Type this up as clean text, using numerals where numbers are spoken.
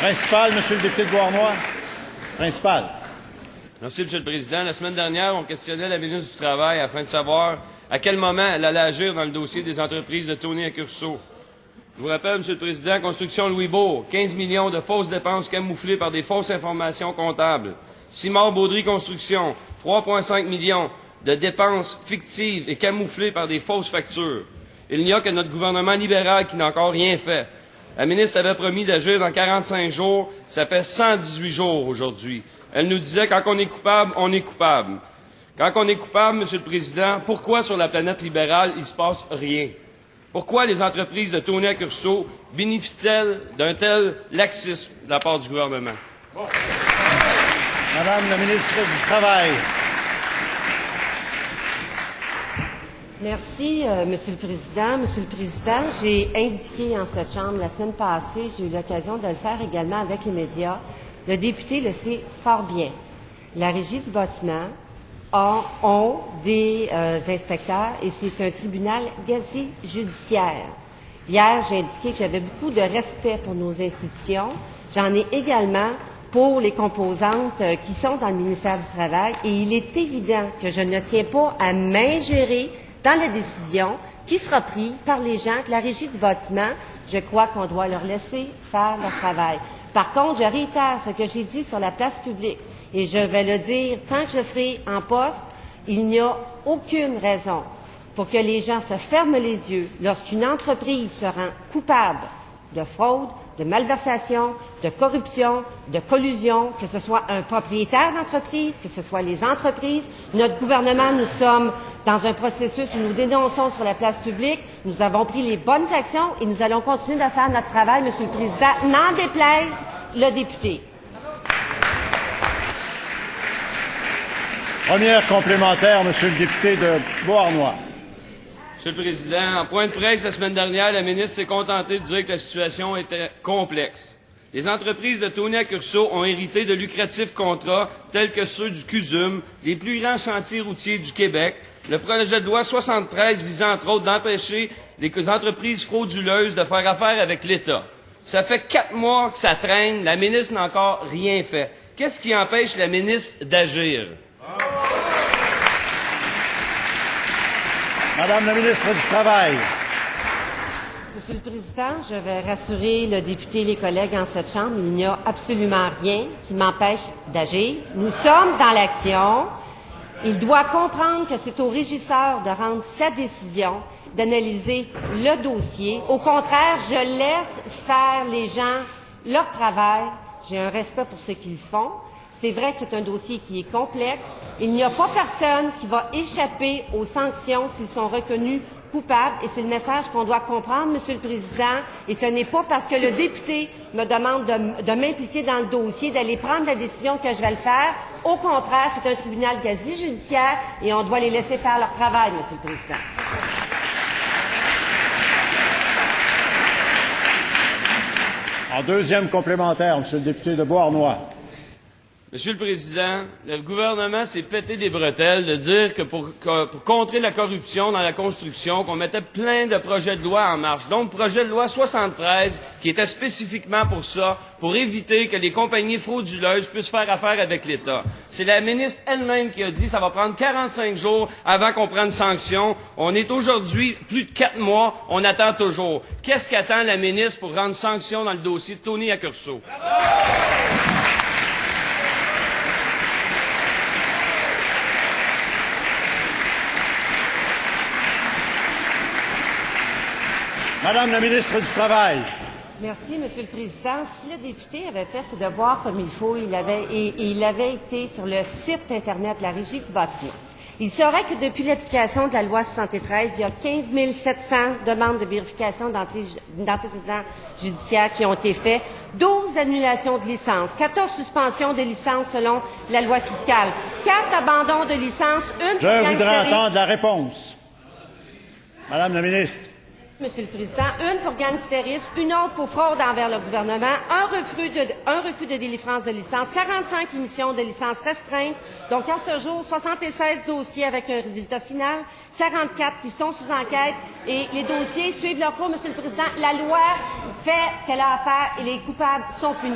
Principal, Monsieur le député de Beauharnois. Principal. Merci, M. le Président. La semaine dernière, on questionnait la ministre du Travail afin de savoir à quel moment elle allait agir dans le dossier des entreprises de Tony Accurso. Je vous rappelle, M. le Président, Construction Louisbourg, 15 millions de fausses dépenses camouflées par des fausses informations comptables. Simard-Baudry Construction, 3,5 millions de dépenses fictives et camouflées par des fausses factures. Il n'y a que notre gouvernement libéral qui n'a encore rien fait. La ministre avait promis d'agir dans 45 jours, ça fait 118 jours aujourd'hui. Elle nous disait, quand on est coupable, on est coupable. Quand on est coupable, M. le Président, pourquoi sur la planète libérale, il ne se passe rien? Pourquoi les entreprises de Tony Accurso bénéficient-elles d'un tel laxisme de la part du gouvernement? Madame la ministre du Travail. Merci, Monsieur le Président. Monsieur le Président, j'ai indiqué en cette Chambre la semaine passée, j'ai eu l'occasion de le faire également avec les médias, le député le sait fort bien. La Régie du bâtiment ont des inspecteurs et c'est un tribunal quasi-judiciaire. Hier, j'ai indiqué que j'avais beaucoup de respect pour nos institutions. J'en ai également pour les composantes qui sont dans le ministère du Travail et il est évident que je ne tiens pas à m'ingérer dans la décision qui sera prise par les gens de la Régie du bâtiment. Je crois qu'on doit leur laisser faire leur travail. Par contre, je réitère ce que j'ai dit sur la place publique et je vais le dire tant que je serai en poste, il n'y a aucune raison pour que les gens se ferment les yeux lorsqu'une entreprise se rend coupable de fraude, de malversation, de corruption, de collusion, que ce soit un propriétaire d'entreprise, que ce soit les entreprises. Notre gouvernement, nous sommes dans un processus où nous dénonçons sur la place publique. Nous avons pris les bonnes actions et nous allons continuer de faire notre travail, Monsieur le Président, n'en déplaise le député. Première complémentaire, Monsieur le député de Beauharnois. Monsieur le Président, en point de presse la semaine dernière, la ministre s'est contentée de dire que la situation était complexe. Les entreprises de Tony Accurso ont hérité de lucratifs contrats tels que ceux du CUSUM, les plus grands chantiers routiers du Québec, le projet de loi 73 visant entre autres d'empêcher les entreprises frauduleuses de faire affaire avec l'État. Ça fait 4 mois que ça traîne, la ministre n'a encore rien fait. Qu'est-ce qui empêche la ministre d'agir? Madame la ministre du Travail. Monsieur le Président, je vais rassurer le député et les collègues en cette Chambre. Il n'y a absolument rien qui m'empêche d'agir. Nous sommes dans l'action. Il doit comprendre que c'est au régisseur de rendre sa décision, d'analyser le dossier. Au contraire, je laisse faire les gens leur travail. J'ai un respect pour ce qu'ils font. C'est vrai que c'est un dossier qui est complexe. Il n'y a pas personne qui va échapper aux sanctions s'ils sont reconnus coupables. Et c'est le message qu'on doit comprendre, Monsieur le Président. Et ce n'est pas parce que le député me demande de m'impliquer dans le dossier, d'aller prendre la décision que je vais le faire. Au contraire, c'est un tribunal quasi-judiciaire et on doit les laisser faire leur travail, Monsieur le Président. En deuxième complémentaire, Monsieur le député de Beauharnois. Monsieur le Président, le gouvernement s'est pété les bretelles de dire que pour contrer la corruption dans la construction, qu'on mettait plein de projets de loi en marche. Donc, projet de loi 73, qui était spécifiquement pour ça, pour éviter que les compagnies frauduleuses puissent faire affaire avec l'État. C'est la ministre elle-même qui a dit que ça va prendre 45 jours avant qu'on prenne sanction. On est aujourd'hui plus de 4 mois, on attend toujours. Qu'est-ce qu'attend la ministre pour rendre sanction dans le dossier de Tony Accurso? Madame la ministre du Travail. Merci, Monsieur le Président. Si le député avait fait ses devoirs comme il faut, il avait été sur le site Internet de la Régie du bâtiment. Il saurait que depuis l'application de la loi 73, il y a 15 700 demandes de vérification d'antécédents judiciaires qui ont été faites, 12 annulations de licence, 14 suspensions de licence selon la loi fiscale, 4 abandons de licence, une... Je voudrais entendre la réponse. Madame la ministre. Monsieur le Président, une pour gangsterisme, une autre pour fraude envers le gouvernement, un refus de délivrance de licence, 45 émissions de licence restreintes. Donc, à ce jour, 76 dossiers avec un résultat final, 44 qui sont sous enquête et les dossiers suivent leur cours, Monsieur le Président. La loi fait ce qu'elle a à faire et les coupables sont punis.